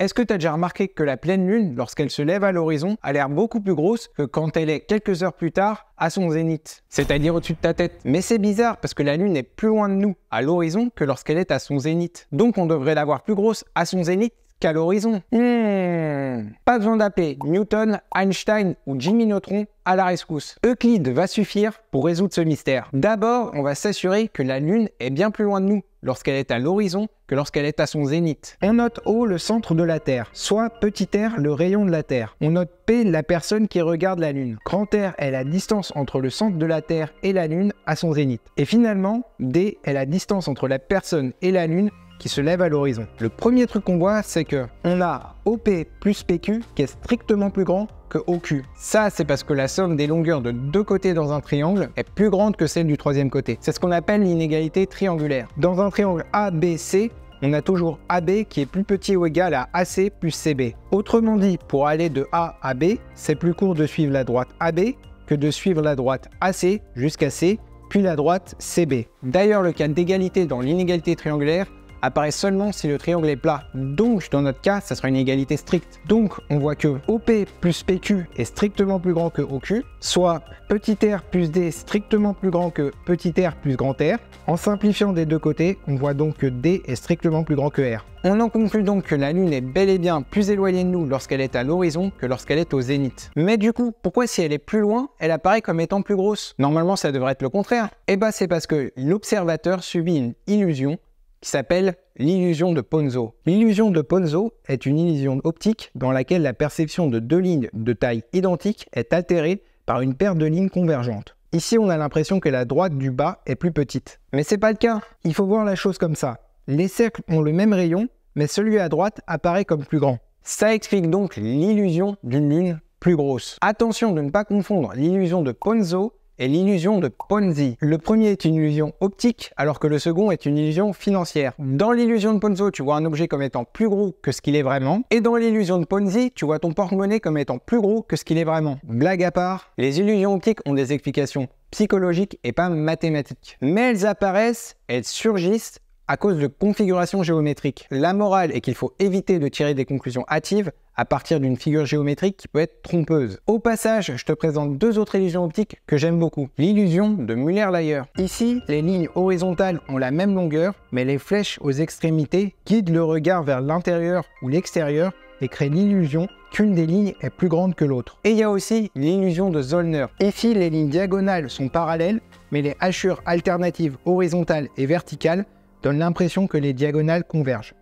Est-ce que tu as déjà remarqué que la pleine lune, lorsqu'elle se lève à l'horizon, a l'air beaucoup plus grosse que quand elle est quelques heures plus tard à son zénith, c'est-à-dire au-dessus de ta tête? Mais c'est bizarre parce que la lune est plus loin de nous à l'horizon que lorsqu'elle est à son zénith. Donc on devrait la voir plus grosse à son zénith qu'à l'horizon. Pas besoin d'appeler Newton, Einstein ou Jimmy Neutron à la rescousse. Euclide va suffire pour résoudre ce mystère. D'abord, on va s'assurer que la Lune est bien plus loin de nous lorsqu'elle est à l'horizon que lorsqu'elle est à son zénith. On note O le centre de la Terre, soit petit r le rayon de la Terre. On note P la personne qui regarde la Lune. Grand R est la distance entre le centre de la Terre et la Lune à son zénith. Et finalement, D est la distance entre la personne et la Lune qui se lève à l'horizon. Le premier truc qu'on voit, c'est que on a OP plus PQ qui est strictement plus grand que OQ. Ça, c'est parce que la somme des longueurs de deux côtés dans un triangle est plus grande que celle du troisième côté. C'est ce qu'on appelle l'inégalité triangulaire. Dans un triangle ABC, on a toujours AB qui est plus petit ou égal à AC plus CB. Autrement dit, pour aller de A à B, c'est plus court de suivre la droite AB que de suivre la droite AC jusqu'à C, puis la droite CB. D'ailleurs, le cas d'égalité dans l'inégalité triangulaire apparaît seulement si le triangle est plat. Donc, dans notre cas, ça sera une égalité stricte. Donc, on voit que OP plus PQ est strictement plus grand que OQ, soit petit r plus D est strictement plus grand que petit r plus grand R. En simplifiant des deux côtés, on voit donc que D est strictement plus grand que R. On en conclut donc que la Lune est bel et bien plus éloignée de nous lorsqu'elle est à l'horizon que lorsqu'elle est au zénith. Mais du coup, pourquoi si elle est plus loin, elle apparaît comme étant plus grosse? Normalement, ça devrait être le contraire. Eh ben, c'est parce que l'observateur subit une illusion qui s'appelle l'illusion de Ponzo. L'illusion de Ponzo est une illusion optique dans laquelle la perception de deux lignes de taille identique est altérée par une paire de lignes convergentes. Ici, on a l'impression que la droite du bas est plus petite. Mais c'est pas le cas. Il faut voir la chose comme ça. Les cercles ont le même rayon, mais celui à droite apparaît comme plus grand. Ça explique donc l'illusion d'une lune plus grosse. Attention de ne pas confondre l'illusion de Ponzo et l'illusion de Ponzi. Le premier est une illusion optique, alors que le second est une illusion financière. Dans l'illusion de Ponzo, tu vois un objet comme étant plus gros que ce qu'il est vraiment, et dans l'illusion de Ponzi, tu vois ton porte-monnaie comme étant plus gros que ce qu'il est vraiment. Blague à part, les illusions optiques ont des explications psychologiques et pas mathématiques. Mais elles apparaissent, elles surgissent à cause de configurations géométriques. La morale est qu'il faut éviter de tirer des conclusions hâtives à partir d'une figure géométrique qui peut être trompeuse. Au passage, je te présente deux autres illusions optiques que j'aime beaucoup. L'illusion de Müller-Lyer. Ici, les lignes horizontales ont la même longueur, mais les flèches aux extrémités guident le regard vers l'intérieur ou l'extérieur et créent l'illusion qu'une des lignes est plus grande que l'autre. Et il y a aussi l'illusion de Zollner. Ici, les lignes diagonales sont parallèles, mais les hachures alternatives horizontales et verticales donne l'impression que les diagonales convergent.